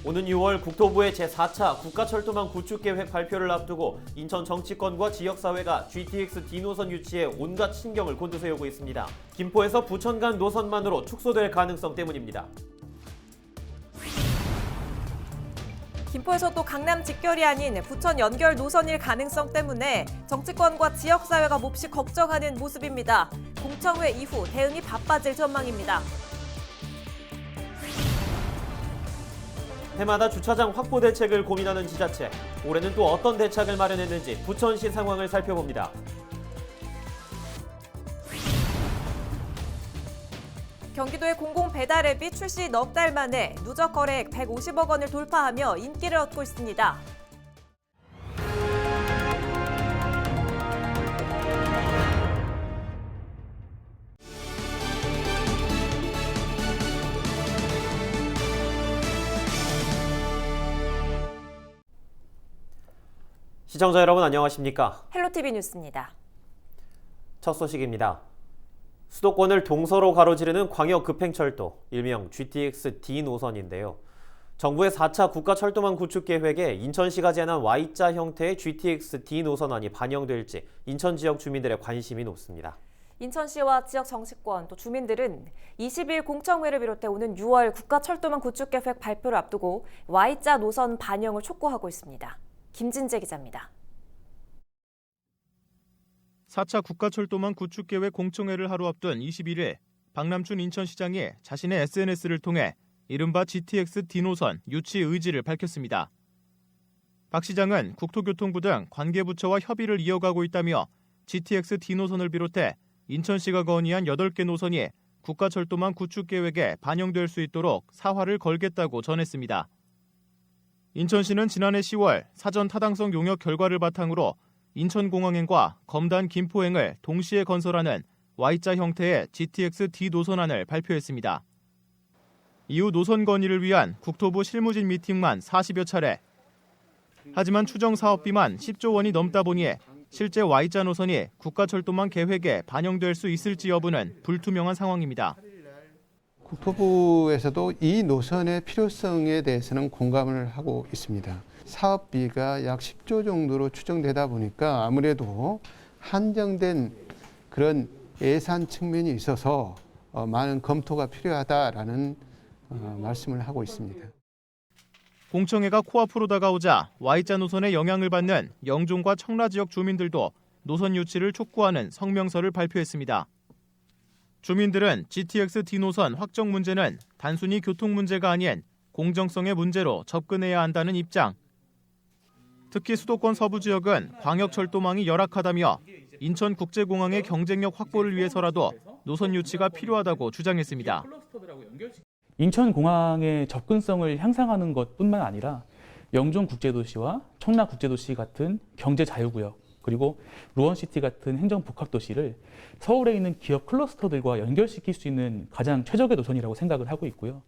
오는 6월 국토부의 제4차 국가철도망 구축계획 발표를 앞두고 인천 정치권과 지역사회가 GTX D노선 유치에 온갖 신경을 곤두세우고 있습니다. 김포에서 부천 간 노선만으로 축소될 가능성 때문입니다. 김포에서 또 강남 직결이 아닌 부천 연결 노선일 가능성 때문에 정치권과 지역사회가 몹시 걱정하는 모습입니다. 공청회 이후 대응이 바빠질 전망입니다. 해마다 주차장 확보 대책을 고민하는 지자체. 올해는 또 어떤 대책을 마련했는지 부천시 상황을 살펴봅니다. 경기도의 공공배달앱이 출시 넉 달 만에 누적 거래액 150억 원을 돌파하며 인기를 얻고 있습니다. 시청자 여러분 안녕하십니까? 헬로티비 뉴스입니다. 첫 소식입니다. 수도권을 동서로 가로지르는 광역급행철도, 일명 GTX D 노선인데요. 정부의 4차 국가철도망 구축 계획에 인천시가 제안한 Y자 형태의 GTX D 노선안이 반영될지 인천 지역 주민들의 관심이 높습니다. 인천시와 지역 정치권 또 주민들은 20일 공청회를 비롯해 오는 6월 국가철도망 구축 계획 발표를 앞두고 Y자 노선 반영을 촉구하고 있습니다. 김진재 기자입니다. 4차 국가철도망 구축계획 공청회를 하루 앞둔 21일 박남춘 인천시장이 자신의 SNS를 통해 이른바 GTX D노선 유치 의지를 밝혔습니다. 박 시장은 국토교통부 등 관계부처와 협의를 이어가고 있다며 GTX D노선을 비롯해 인천시가 건의한 8개 노선이 국가철도망 구축계획에 반영될 수 있도록 사활을 걸겠다고 전했습니다. 인천시는 지난해 10월 사전 타당성 용역 결과를 바탕으로 인천공항행과 검단 김포행을 동시에 건설하는 Y자 형태의 GTX D 노선안을 발표했습니다. 이후 노선 건의를 위한 국토부 실무진 미팅만 40여 차례. 하지만 추정 사업비만 10조 원이 넘다 보니 실제 Y자 노선이 국가철도망 계획에 반영될 수 있을지 여부는 불투명한 상황입니다. 국토부에서도 이 노선의 필요성에 대해서는 공감을 하고 있습니다. 사업비가 약 10조 정도로 추정되다 보니까 아무래도 한정된 그런 예산 측면이 있어서 많은 검토가 필요하다라는 말씀을 하고 있습니다. 공청회가 코앞으로 다가오자 Y자 노선에 영향을 받는 영종과 청라 지역 주민들도 노선 유치를 촉구하는 성명서를 발표했습니다. 주민들은 GTX D 노선 확정 문제는 단순히 교통 문제가 아닌 공정성의 문제로 접근해야 한다는 입장. 특히 수도권 서부 지역은 광역철도망이 열악하다며 인천국제공항의 경쟁력 확보를 위해서라도 노선 유치가 필요하다고 주장했습니다. 인천공항의 접근성을 향상하는 것뿐만 아니라 영종국제도시와 청라국제도시 같은 경제자유구역 그리고 루원시티 같은 행정복합도시를 서울에 있는 기업 클러스터들과 연결시킬 수 있는 가장 최적의 노선이라고 생각을 하고 있고요.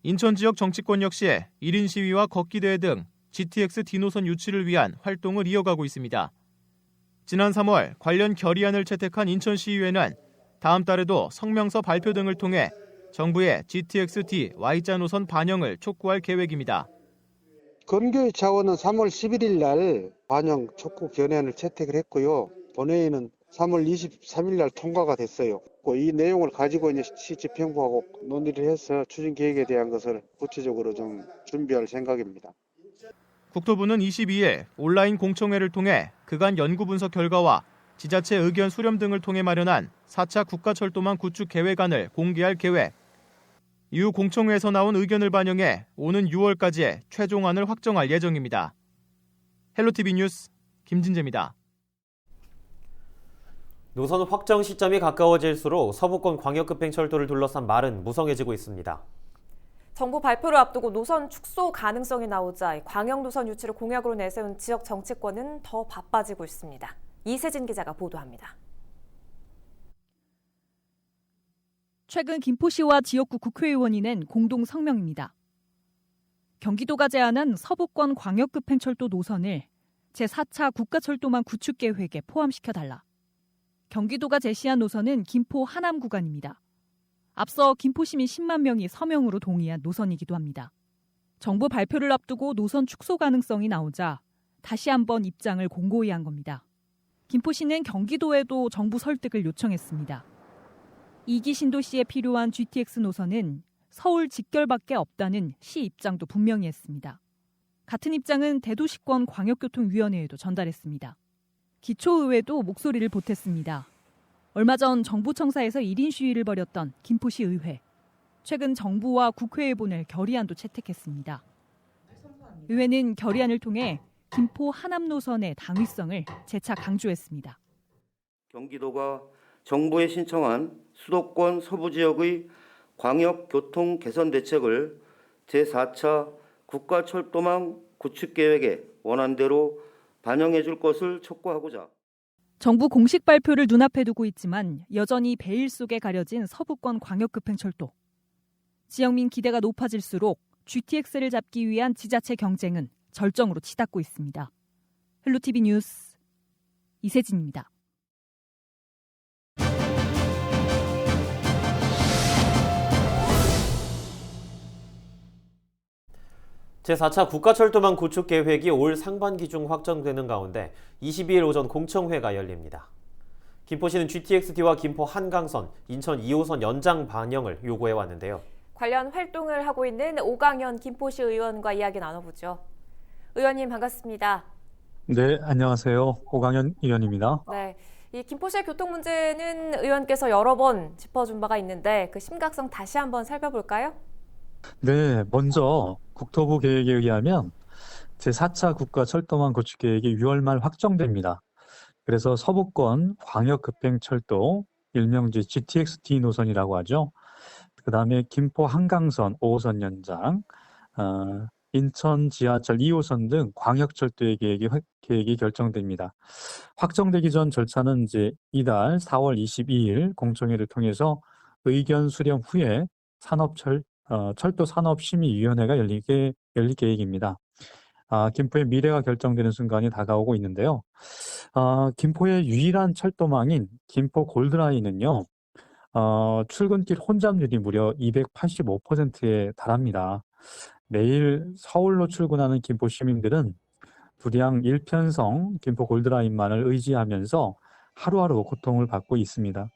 인천 지역 정치권 역시 1인 시위와 걷기대회 등 GTX D노선 유치를 위한 활동을 이어가고 있습니다. 지난 3월 관련 결의안을 채택한 인천시의회는 다음 달에도 성명서 발표 등을 통해 정부의 GTX D Y자 노선 반영을 촉구할 계획입니다. 건교의 차원은 3월 11일 날 반영 촉구 견해안을 채택을 했고요. 본회의는 3월 23일 날 통과가 됐어요. 이 내용을 가지고 이제 시집행부하고 논의를 해서 추진 계획에 대한 것을 구체적으로 좀 준비할 생각입니다. 국토부는 22일 온라인 공청회를 통해 그간 연구 분석 결과와 지자체 의견 수렴 등을 통해 마련한 4차 국가철도망 구축 계획안을 공개할 계획. 이후 공청회에서 나온 의견을 반영해 오는 6월까지 최종안을 확정할 예정입니다. 헬로티비 뉴스 김진재입니다. 노선 확정 시점이 가까워질수록 서부권 광역급행철도를 둘러싼 말은 무성해지고 있습니다. 정부 발표를 앞두고 노선 축소 가능성이 나오자 광역노선 유치를 공약으로 내세운 지역 정치권은 더 바빠지고 있습니다. 이세진 기자가 보도합니다. 최근 김포시와 지역구 국회의원이 낸 공동 성명입니다. 경기도가 제안한 서부권 광역급행철도 노선을 제4차 국가철도망 구축 계획에 포함시켜달라. 경기도가 제시한 노선은 김포 하남 구간입니다. 앞서 김포 시민 10만 명이 서명으로 동의한 노선이기도 합니다. 정부 발표를 앞두고 노선 축소 가능성이 나오자 다시 한번 입장을 공고히 한 겁니다. 김포시는 경기도에도 정부 설득을 요청했습니다. 2기 신도시에 필요한 GTX 노선은 서울 직결밖에 없다는 시 입장도 분명히 했습니다. 같은 입장은 대도시권 광역교통위원회에도 전달했습니다. 기초의회도 목소리를 보탰습니다. 얼마 전 정부청사에서 1인 시위를 벌였던 김포시 의회. 최근 정부와 국회에 보낼 결의안도 채택했습니다. 의회는 결의안을 통해 김포 하남 노선의 당위성을 재차 강조했습니다. 경기도가 정부에 신청한 수도권 서부 지역의 광역교통 개선 대책을 제4차 국가철도망 구축 계획에 원안대로 반영해 줄 것을 촉구하고자. 정부 공식 발표를 눈앞에 두고 있지만 여전히 베일 속에 가려진 서부권 광역급행철도. 지역민 기대가 높아질수록 GTX를 잡기 위한 지자체 경쟁은 절정으로 치닫고 있습니다. 헬로티비 뉴스 이세진입니다. 제4차 국가철도망 구축 계획이 올 상반기 중 확정되는 가운데 22일 오전 공청회가 열립니다. 김포시는 GTX-D와 김포 한강선, 인천 2호선 연장 반영을 요구해 왔는데요. 관련 활동을 하고 있는 오강현 김포시 의원과 이야기 나눠보죠. 의원님 반갑습니다. 네, 안녕하세요. 오강현 의원입니다. 네, 이 김포시의 교통 문제는 의원께서 여러 번 짚어준 바가 있는데 그 심각성 다시 한번 살펴볼까요? 네, 먼저 국토부 계획에 의하면 제4차 국가철도망 구축 계획이 6월 말 확정됩니다. 그래서 서부권 광역급행철도, 일명 GTX-D 노선이라고 하죠. 그 다음에 김포 한강선 5호선 연장, 인천 지하철 2호선 등 광역철도의 계획이 결정됩니다. 확정되기 전 절차는 이제 이달 4월 22일 공청회를 통해서 의견 수렴 후에 철도산업심의위원회가 열릴 계획입니다. 김포의 미래가 결정되는 순간이 다가오고 있는데요. 김포의 유일한 철도망인 김포 골드라인은요, 출근길 혼잡률이 무려 285%에 달합니다. 매일 서울로 출근하는 김포 시민들은 불량 1편성 김포 골드라인만을 의지하면서 하루하루 고통을 받고 있습니다.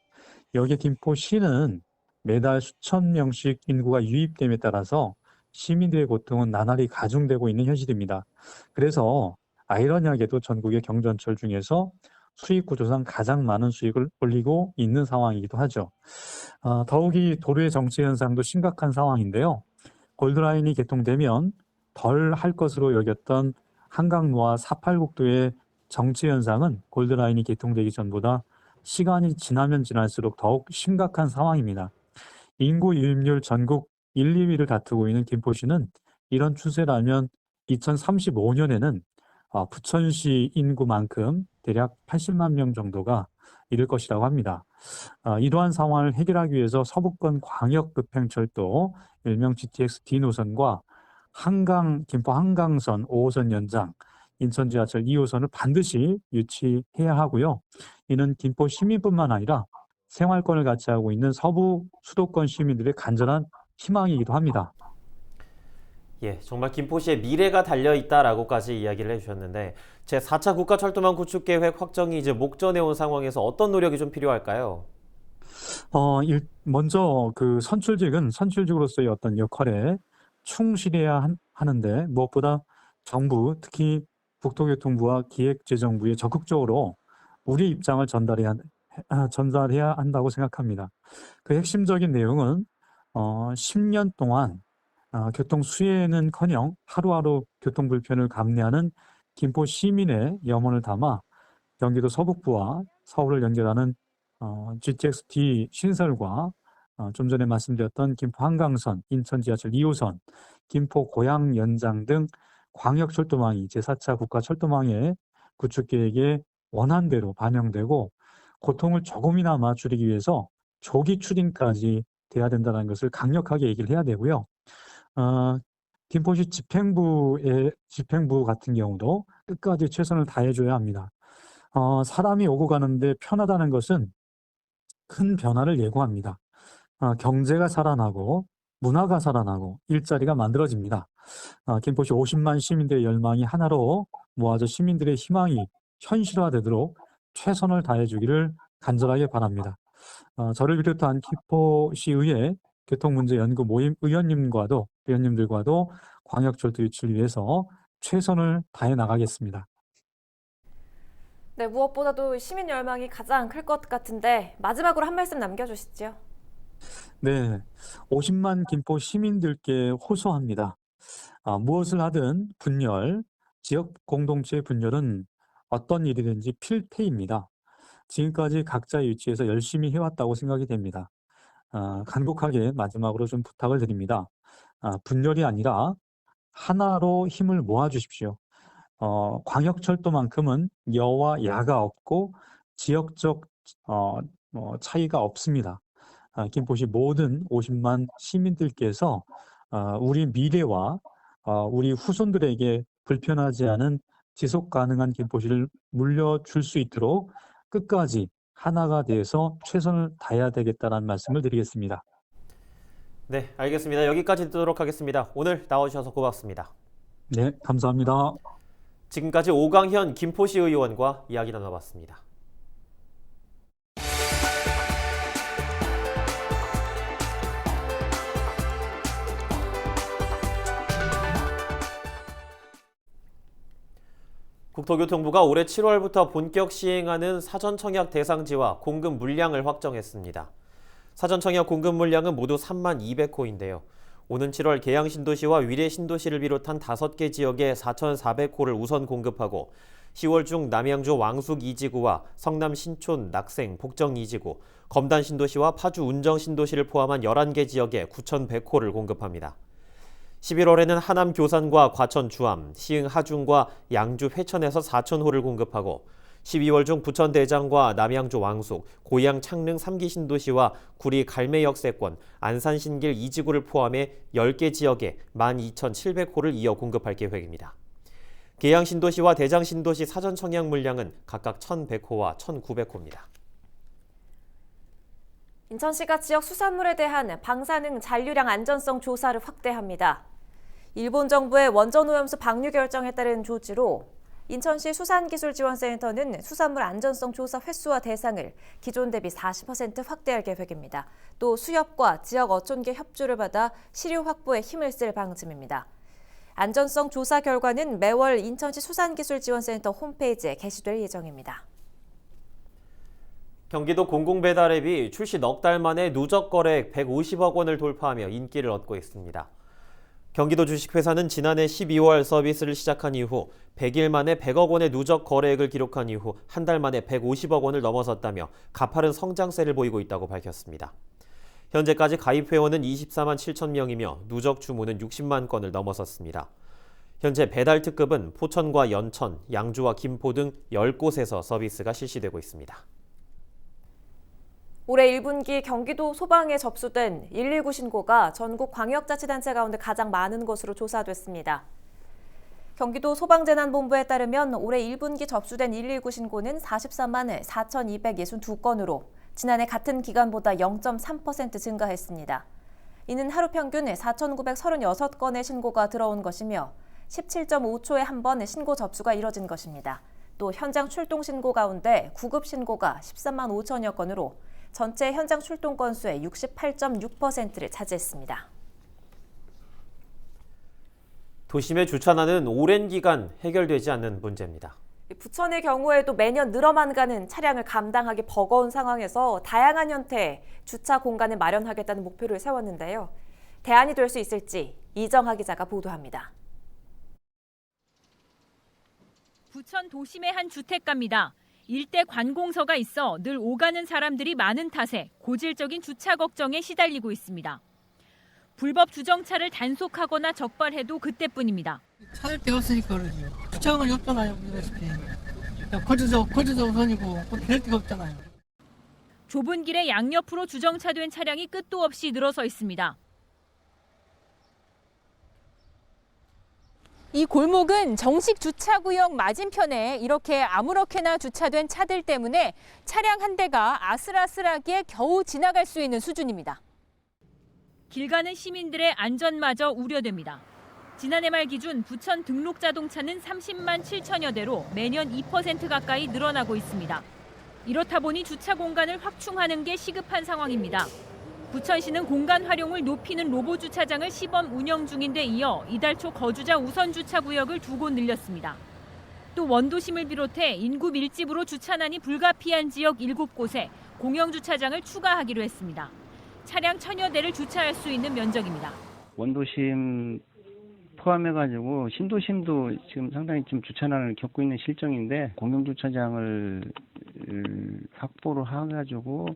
여기에 김포시는 매달 수천 명씩 인구가 유입됨에 따라서 시민들의 고통은 나날이 가중되고 있는 현실입니다. 그래서 아이러니하게도 전국의 경전철 중에서 수익 구조상 가장 많은 수익을 올리고 있는 상황이기도 하죠. 더욱이 도로의 정체 현상도 심각한 상황인데요. 골드라인이 개통되면 덜 할 것으로 여겼던 한강로와 486도의 정체 현상은 골드라인이 개통되기 전보다 시간이 지나면 지날수록 더욱 심각한 상황입니다. 인구 유입률 전국 1, 2위를 다투고 있는 김포시는 이런 추세라면 2035년에는 부천시 인구만큼 대략 80만 명 정도가 이를 것이라고 합니다. 이러한 상황을 해결하기 위해서 서부권 광역급행철도 일명 GTX-D 노선과 김포 한강선 5호선 연장, 인천 지하철 2호선을 반드시 유치해야 하고요. 이는 김포 시민뿐만 아니라 생활권을 같이 하고 있는 서부 수도권 시민들의 간절한 희망이기도 합니다. 예, 정말 김포시의 미래가 달려있다라고까지 이야기를 해주셨는데 제4차 국가철도망 구축 계획 확정이 이제 목전에 온 상황에서 어떤 노력이 좀 필요할까요? 먼저 그 선출직으로서의 어떤 역할에 충실해야 하는데 무엇보다 정부, 특히 국토교통부와 기획재정부에 적극적으로 우리 입장을 전달해야 한다고 생각합니다. 그 핵심적인 내용은 10년 동안 교통 수혜는커녕 하루하루 교통 불편을 감내하는 김포 시민의 염원을 담아 경기도 서북부와 서울을 연결하는 GTX-D 신설과 좀 전에 말씀드렸던 김포 한강선, 인천 지하철 2호선, 김포 고양 연장 등 광역철도망이 제4차 국가철도망의 구축 계획에 원안대로 반영되고 고통을 조금이나마 줄이기 위해서 조기 추진까지 돼야 된다는 것을 강력하게 얘기를 해야 되고요. 김포시 집행부 같은 경우도 끝까지 최선을 다해줘야 합니다. 사람이 오고 가는데 편하다는 것은 큰 변화를 예고합니다. 경제가 살아나고 문화가 살아나고 일자리가 만들어집니다. 김포시 50만 시민들의 열망이 하나로 모아져 시민들의 희망이 현실화되도록 최선을 다해주기를 간절하게 바랍니다. 저를 비롯한 김포시의회 교통문제연구 모임 의원님들과도 광역철도 유치를 위해서 최선을 다해 나가겠습니다. 네, 무엇보다도 시민 열망이 가장 클 것 같은데 마지막으로 한 말씀 남겨주시죠. 네, 50만 김포 시민들께 호소합니다. 무엇을 하든 분열, 지역 공동체의 분열은 어떤 일이든지 필패입니다. 지금까지 각자의 위치에서 열심히 해왔다고 생각이 됩니다. 간곡하게 마지막으로 좀 부탁을 드립니다. 분열이 아니라 하나로 힘을 모아주십시오. 광역철도만큼은 여와 야가 없고 지역적 차이가 없습니다. 김포시 모든 50만 시민들께서 우리 미래와 우리 후손들에게 불편하지 않은 지속 가능한 김포시를 물려줄 수 있도록 끝까지 하나가 돼서 최선을 다해야 되겠다는 말씀을 드리겠습니다. 네, 알겠습니다. 여기까지 듣도록 하겠습니다. 오늘 나와주셔서 고맙습니다. 네, 감사합니다. 지금까지 오강현 김포시 의원과 이야기 나눠봤습니다. 국토교통부가 올해 7월부터 본격 시행하는 사전청약 대상지와 공급 물량을 확정했습니다. 사전청약 공급 물량은 모두 3만 200호인데요. 오는 7월 계양신도시와 위례신도시를 비롯한 5개 지역에 4,400호를 우선 공급하고 10월 중 남양주 왕숙 2지구와 성남 신촌, 낙생, 복정 2지구, 검단 신도시와 파주 운정 신도시를 포함한 11개 지역에 9,100호를 공급합니다. 11월에는 하남 교산과 과천 주암, 시흥 하중과 양주 회천에서 4,000호를 공급하고 12월 중 부천 대장과 남양주 왕숙, 고양 창릉 3기 신도시와 구리 갈매 역세권, 안산 신길 2지구를 포함해 10개 지역에 12,700호를 이어 공급할 계획입니다. 계양 신도시와 대장 신도시 사전 청약 물량은 각각 1,100호와 1,900호입니다. 인천시가 지역 수산물에 대한 방사능 잔류량 안전성 조사를 확대합니다. 일본 정부의 원전오염수 방류 결정에 따른 조치로 인천시 수산기술지원센터는 수산물 안전성 조사 횟수와 대상을 기존 대비 40% 확대할 계획입니다. 또 수협과 지역 어촌계 협조를 받아 시료 확보에 힘을 쓸 방침입니다. 안전성 조사 결과는 매월 인천시 수산기술지원센터 홈페이지에 게시될 예정입니다. 경기도 공공배달앱이 출시 넉 달 만에 누적 거래액 150억 원을 돌파하며 인기를 얻고 있습니다. 경기도 주식회사는 지난해 12월 서비스를 시작한 이후 100일 만에 100억 원의 누적 거래액을 기록한 이후 한 달 만에 150억 원을 넘어섰다며 가파른 성장세를 보이고 있다고 밝혔습니다. 현재까지 가입 회원은 24만 7천 명이며 누적 주문은 60만 건을 넘어섰습니다. 현재 배달 특급은 포천과 연천, 양주와 김포 등 10곳에서 서비스가 실시되고 있습니다. 올해 1분기 경기도 소방에 접수된 119 신고가 전국 광역자치단체 가운데 가장 많은 것으로 조사됐습니다. 경기도 소방재난본부에 따르면 올해 1분기 접수된 119 신고는 43만 4,262건으로 지난해 같은 기간보다 0.3% 증가했습니다. 이는 하루 평균 4,936건의 신고가 들어온 것이며 17.5초에 한 번 신고 접수가 이뤄진 것입니다. 또 현장 출동 신고 가운데 구급 신고가 13만 5천여 건으로 전체 현장 출동 건수의 68.6%를 차지했습니다. 도심의 주차난은 오랜 기간 해결되지 않는 문제입니다. 부천의 경우에도 매년 늘어만 가는 차량을 감당하기 버거운 상황에서 다양한 형태의 주차 공간을 마련하겠다는 목표를 세웠는데요. 대안이 될 수 있을지 이정하 기자가 보도합니다. 부천 도심의 한 주택가입니다. 일대 관공서가 있어 늘 오가는 사람들이 많은 탓에 고질적인 주차 걱정에 시달리고 있습니다. 불법 주정차를 단속하거나 적발해도 그때뿐입니다. 찾을 데 없으니까 그러지. 주차장이 없잖아요. 거주자 우선이고 될 데가 없잖아요. 좁은 길에 양옆으로 주정차된 차량이 끝도 없이 늘어서 있습니다. 이 골목은 정식 주차구역 맞은편에 이렇게 아무렇게나 주차된 차들 때문에 차량 한 대가 아슬아슬하게 겨우 지나갈 수 있는 수준입니다. 길 가는 시민들의 안전마저 우려됩니다. 지난해 말 기준 부천 등록 자동차는 30만 7천여 대로 매년 2% 가까이 늘어나고 있습니다. 이렇다 보니 주차 공간을 확충하는 게 시급한 상황입니다. 부천시는 공간 활용을 높이는 로봇 주차장을 시범 운영 중인 데 이어 이달 초 거주자 우선 주차 구역을 2곳 늘렸습니다. 또 원도심을 비롯해 인구 밀집으로 주차난이 불가피한 지역 7곳에 공영 주차장을 추가하기로 했습니다. 차량 1000여 대를 주차할 수 있는 면적입니다. 원도심 포함해가지고 신도심도 지금 상당히 좀 주차난을 겪고 있는 실정인데 공영 주차장을 확보를 해가지고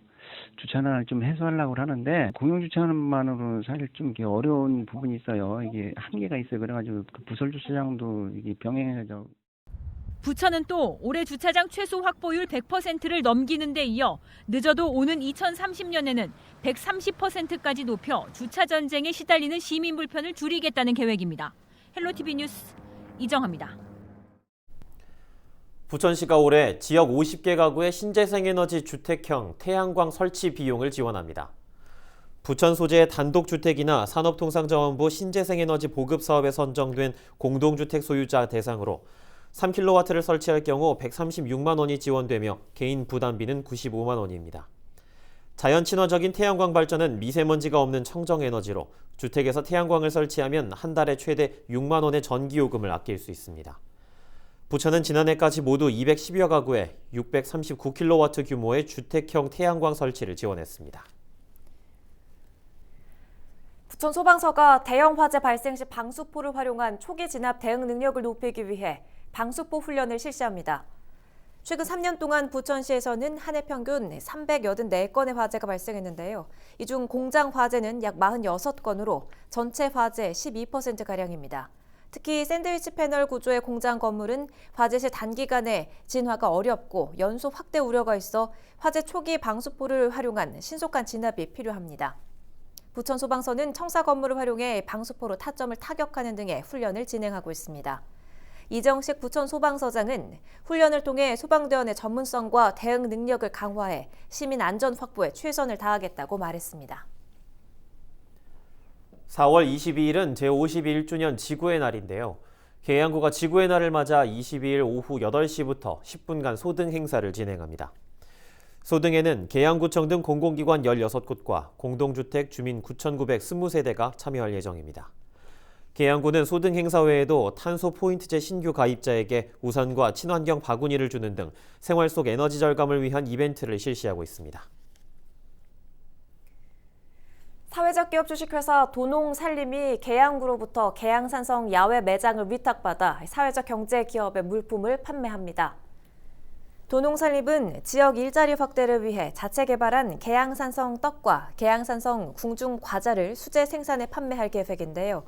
주차난을 좀 해소하려고 하는데 공영 주차난만으로는 사실 좀 이게 어려운 부분이 있어요. 이게 한계가 있어요. 그래가지고 그 부설 주차장도 이게 병행해서. 부천은 또 올해 주차장 최소 확보율 100%를 넘기는 데 이어 늦어도 오는 2030년에는 130%까지 높여 주차 전쟁에 시달리는 시민 불편을 줄이겠다는 계획입니다. 헬로티비 뉴스 이정합니다. 부천시가 올해 지역 50개 가구의 신재생에너지 주택형 태양광 설치 비용을 지원합니다. 부천 소재의 단독주택이나 산업통상자원부 신재생에너지 보급사업에 선정된 공동주택 소유자 대상으로 3kW를 설치할 경우 136만 원이 지원되며 개인 부담비는 95만 원입니다. 자연 친화적인 태양광 발전은 미세먼지가 없는 청정에너지로 주택에서 태양광을 설치하면 한 달에 최대 6만 원의 전기요금을 아낄 수 있습니다. 부천은 지난해까지 모두 210여 가구에 639kW 규모의 주택형 태양광 설치를 지원했습니다. 부천 소방서가 대형 화재 발생 시 방수포를 활용한 초기 진압 대응 능력을 높이기 위해 방수포 훈련을 실시합니다. 최근 3년 동안 부천시에서는 한 해 평균 384건의 화재가 발생했는데요. 이 중 공장 화재는 약 46건으로 전체 화재 12%가량입니다. 특히 샌드위치 패널 구조의 공장 건물은 화재 시 단기간에 진화가 어렵고 연소 확대 우려가 있어 화재 초기 방수포를 활용한 신속한 진압이 필요합니다. 부천 소방서는 청사 건물을 활용해 방수포로 타점을 타격하는 등의 훈련을 진행하고 있습니다. 이정식 부천 소방서장은 훈련을 통해 소방대원의 전문성과 대응 능력을 강화해 시민 안전 확보에 최선을 다하겠다고 말했습니다. 4월 22일은 제51주년 지구의 날인데요. 계양구가 지구의 날을 맞아 22일 오후 8시부터 10분간 소등 행사를 진행합니다. 소등에는 계양구청 등 공공기관 16곳과 공동주택 주민 9,920세대가 참여할 예정입니다. 계양구는 소등 행사 외에도 탄소 포인트제 신규 가입자에게 우산과 친환경 바구니를 주는 등 생활 속 에너지 절감을 위한 이벤트를 실시하고 있습니다. 사회적 기업 주식회사 도농산림이 계양구로부터 계양산성 야외 매장을 위탁받아 사회적 경제 기업의 물품을 판매합니다. 도농산림은 지역 일자리 확대를 위해 자체 개발한 계양산성 떡과 계양산성 궁중 과자를 수제 생산해 판매할 계획인데요.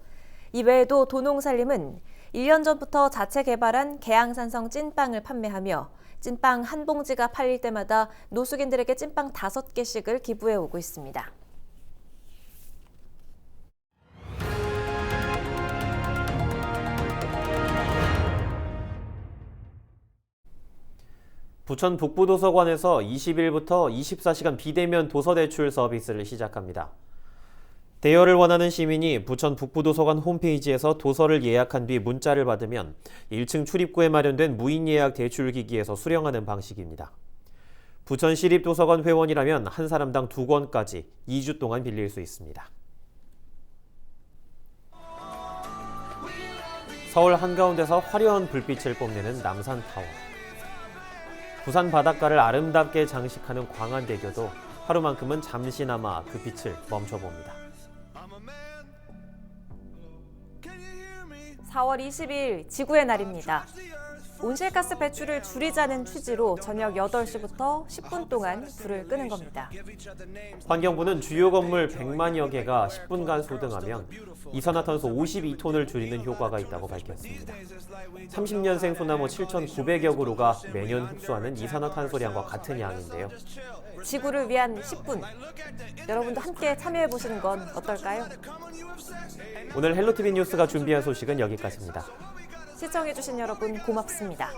이외에도 도농산림은 1년 전부터 자체 개발한 계양산성 찐빵을 판매하며 찐빵 한 봉지가 팔릴 때마다 노숙인들에게 찐빵 5개씩을 기부해 오고 있습니다. 부천 북부도서관에서 20일부터 24시간 비대면 도서대출 서비스를 시작합니다. 대여를 원하는 시민이 부천 북부도서관 홈페이지에서 도서를 예약한 뒤 문자를 받으면 1층 출입구에 마련된 무인 예약 대출기기에서 수령하는 방식입니다. 부천시립도서관 회원이라면 한 사람당 2권까지 2주 동안 빌릴 수 있습니다. 서울 한가운데서 화려한 불빛을 뽐내는 남산타워. 부산 바닷가를 아름답게 장식하는 광안대교도 하루만큼은 잠시나마 그 빛을 멈춰봅니다. 4월 20일 지구의 날입니다. 온실가스 배출을 줄이자는 취지로 저녁 8시부터 10분 동안 불을 끄는 겁니다. 환경부는 주요 건물 100만여 개가 10분간 소등하면 이산화탄소 52톤을 줄이는 효과가 있다고 밝혔습니다. 30년생 소나무 7,900여 그루가 매년 흡수하는 이산화탄소량과 같은 양인데요. 지구를 위한 10분. 여러분도 함께 참여해보시는 건 어떨까요? 오늘 헬로티비 뉴스가 준비한 소식은 여기까지입니다. 시청해주신 여러분 고맙습니다.